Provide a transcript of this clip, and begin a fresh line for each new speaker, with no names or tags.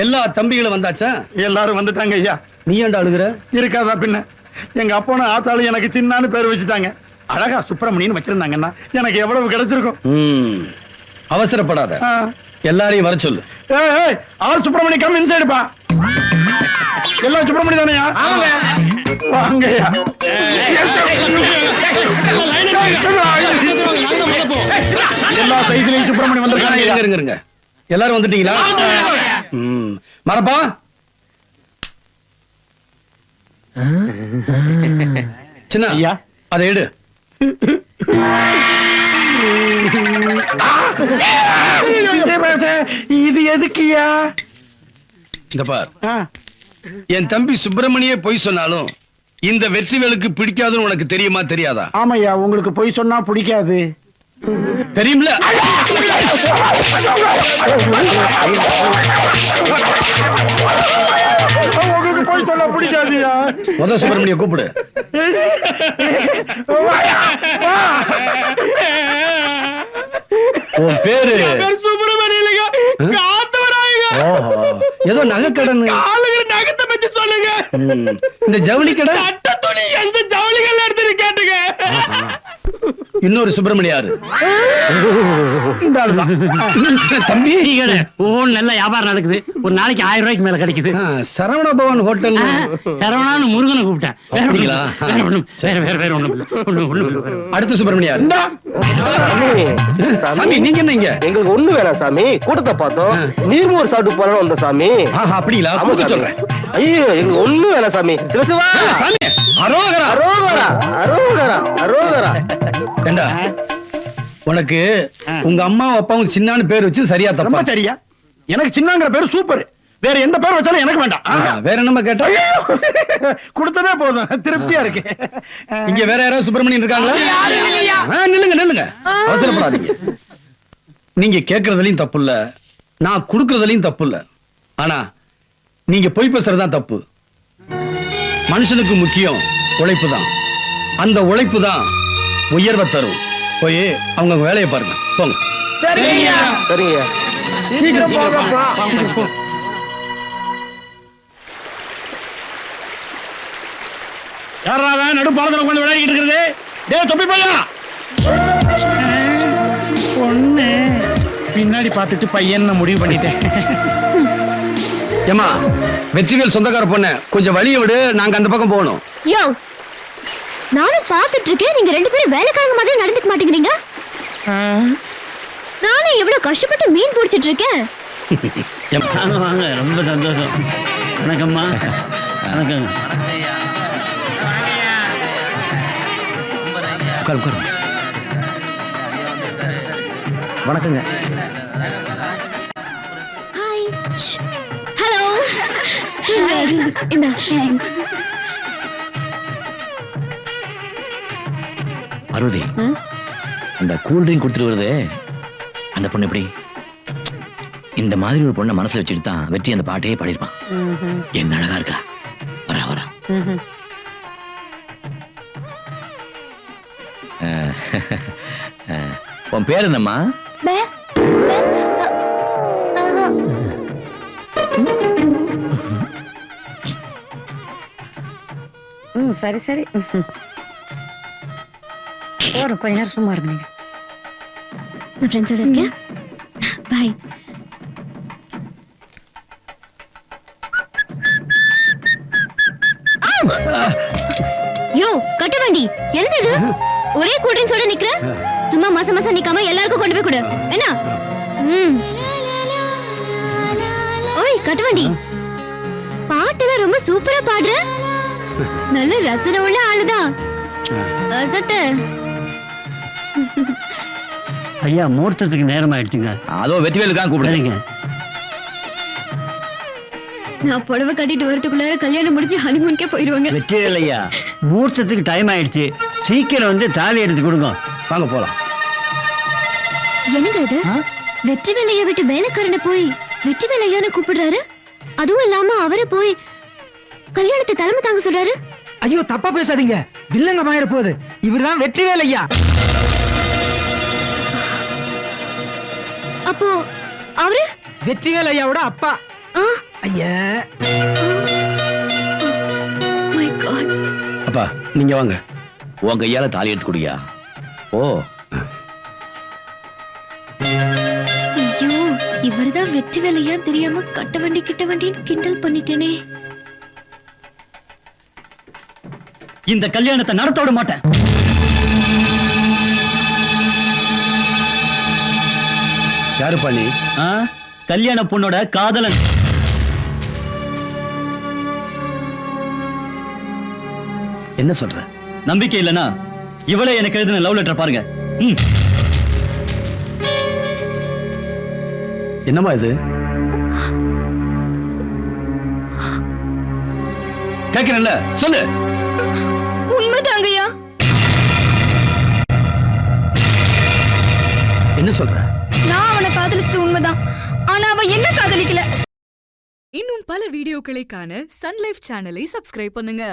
எல்லா தம்பிகளும் வந்தாச்சா?
எல்லாரும் வந்துட்டாங்க ஐயா.
நீ ஏன்டா அழுகுற?
இருக்காதா பின்ன, எங்க அப்பான ஆத்தாளு எனக்கு சின்னான்னு பேர் வச்சுட்டாங்க. அழகா சுப்பிரமணியன் வச்சிருந்தாங்கன்னா எனக்கு எவ்வளவு கிடைச்சிருக்கும்.
அவசரப்படாத, எல்லாரையும் வர சொல்லு.
ஆர் சுப்பிரமணியம் கம் இன்சைடுப்பா. எல்லாம் சுப்பிரமணியம் தானையா? வாங்கய்யா. எல்லா சைஸ்லயும் சுப்பிரமணியம் வந்திருக்காங்க.
இருங்க, எல்லாரும் வந்துட்டீங்களா? மரப்பா, சின்ன ஐயா அதை எடு.
இது எதுக்குயா?
இந்த பார், என் தம்பி சுப்பிரமணியே பொய் சொன்னாலும் இந்த வெற்றிவேலுக்கு பிடிக்காதுன்னு உனக்கு தெரியுமா தெரியாதா?
ஆமையா, உங்களுக்கு பொய் சொன்னா பிடிக்காது
தெரியும்ல.
உங்களுக்கு பொய் சொன்னா பிடிக்காதுயா.
முத சுப்பிரமணிய கூப்பிடு. உன் பேரு ஏதோ நகை கடன்.
நகத்தை பத்தி சொல்லுங்க.
இந்த ஜவுளி கடை,
எந்த ஜவுளிகள் எடுத்து கேட்டுங்க.
இன்னொரு சுப்பிரமணியாரு தம்பி.
நல்ல வியாபாரம் நடக்குது. ஒரு நாளைக்கு 1000 ரூபாய்க்கு மேல கிடைக்குது.
சரவண பவன் ஹோட்டல்.
சரவணான்னு முருகனை கூப்பிட்டேன்.
அடுத்த சுப்பிரமணியார். சாமி நீங்க என்ன இங்க?
எங்களுக்கு ஒண்ணு வேணாம் சாமி, கூட்டத்தை பார்த்தோம், நீர்மோர் சாப்பிட்டு போறோம் வந்த சாமி.
அப்படிங்களா? சொல்றேன்.
ஐயோ எங்களுக்கு ஒண்ணு வேணாம் சாமி. சிவசிவா
சாமி, அரோகரா
அரோகரா அரோகரா அரோகரா.
ஏண்டா, உனக்கு உங்க அம்மா அப்பாவும் சின்னான்னு பேர் வச்சு சரியா தப்பா?
சரியா. எனக்கு சின்னங்கிற பேரு சூப்பர். வேற எந்த பேர் வச்சாலும் எனக்கு வேண்டாம்.
வேற என்ன கேட்டா?
கொடுத்ததே போதும், திருப்தியா இருக்கு.
இங்க வேற யாராவது சுப்பிரமணியன் இருக்காங்களா? நில்லுங்க நில்லுங்க, அவசரப்படாதீங்க. நீங்க கேட்கறதுலயும் தப்பு இல்ல, நான் கொடுக்கறதுலயும் தப்பு இல்ல. ஆனா நீங்க பொய் பேசுறதுதான் தப்பு. மனுஷனுக்கு முக்கியம் உழைப்பு தான். அந்த உழைப்பு தான் உயர்வை தரும். போய் அவங்க வேலையை பாருங்க, போங்க.
சரிங்க சரிங்க.
சீக்கிரம் போங்கப்பா. யாரா நடு பாலத்துல உட்கார்ந்து விளையாடிட்டு இருக்கிறது? டேய் தொப்பி பையா, பொண்ணு பின்னாடி பார்த்துட்டு பையன் முடிவு பண்ணிட்டேன்.
ஏமா, வெற்றிவேல் சொந்தக்கார பொண்ணு, கொஞ்சம் வழியை விடு, நாங்க அந்த பக்கம் போகணும்.
யோ, நானும் பார்த்துட்டு இருக்கேன், நீங்க ரெண்டு பேரும் வேலைக்காரங்க மாதிரி நடந்துக்க மாட்டேங்கிறீங்க. நானே எவ்வளவு கஷ்டப்பட்டு மீன் பிடிச்சிட்டு இருக்கேன்.
வாங்க, ரொம்ப சந்தோஷம். வணக்கம்மா. வணக்கம்.
வணக்கங்க.
ஹாய். ஹலோ. இந்த
அருதி, அந்த கூல் ட்ரிங்க் கொடுத்துட்டு வருது அந்த பொண்ணு எப்படி? இந்த மாதிரி ஒரு பொண்ணை மனசுல வச்சுட்டு தான் வெற்றி அந்த பாட்டையே பாடிருப்பான். என்ன அழகா இருக்கா. வரா வரா. உன் பேர் என்னம்மா?
சரி சரி, போறோம், கொஞ்ச நேரம் சும்மா இருங்க.
நான் ஃப்ரெண்ட்ஸோட இருக்கேன். பாய். யோ கட்ட வண்டி, என்னது ஒரே கூல் ட்ரிங்க்ஸோட நிக்கிற? சும்மா மாசம் மாசம் நிக்காம எல்லாருக்கும் கொண்டு போய் கொடு என்ன? ஓய் கட்ட வண்டி, பாட்டெல்லாம் ரொம்ப சூப்பரா பாடுற. நல்ல ரசனை உள்ள ஆளுதான்.
ஐயா, முகூர்த்தத்துக்கு நேரம் ஆயிடுச்சுங்க.
அதோ வெற்றிவேலுக்காக கூப்பிடுறீங்க.
நான் புடவை கட்டிட்டு வரதுக்குள்ளார கல்யாணம் முடிஞ்சு ஹனிமூனுக்கே போயிடுவாங்க.
வெற்றிவேல் ஐயா, முகூர்த்தத்துக்கு டைம் ஆயிடுச்சு, சீக்கிரம் வந்து தாலி எடுத்து கொடுங்க.
வாங்க போலாம்.
என்னங்க இது? வெற்றிவேலைய விட்டு வேலைக்காரனை போய் வெற்றிவேலையான்னு கூப்பிடுறாரு. அதுவும் இல்லாம அவரை போய் கல்யாணத்தை தலைமை தாங்க சொல்றாரு.
ஐயோ தப்பா பேசாதீங்க, வில்லங்க மாயிர போகுது. இவர்தான் வெற்றிவேல் ஐயா.
அப்போ அவரு
வெற்றிவேல் ஐயாவோட அப்பா. ஐயா
My God.
அப்பா நீங்க வாங்க.
உன் கையால தாலி எடுத்து குடியா. ஓ
ஐயோ இவர்தான் வெற்றி வேலையா தெரியாம கட்ட வண்டி கிட்ட வண்டின்னு கிண்டல் பண்ணிட்டேனே.
இந்த கல்யாணத்தை நடத்த விட மாட்டேன்.
யாருப்பா நீ?
கல்யாண பொண்ணோட காதலன்.
என்ன சொல்ற?
நம்பிக்கை இல்லனா இவளே எனக்கு எழுதின லவ் லெட்டர் பாருங்க.
என்னம்மா இது? கேட்கிறேன்ல சொல்லு.
உண்மைதாங்கய்யா.
என்ன சொல்ற?
நான் அவனை காதலிச்சது உண்மைதான். ஆனா அவ என்ன காதலிக்கல.
இன்னும் பல வீடியோக்களை காண சன் லைஃப் சேனலை சப்ஸ்கிரைப் பண்ணுங்க.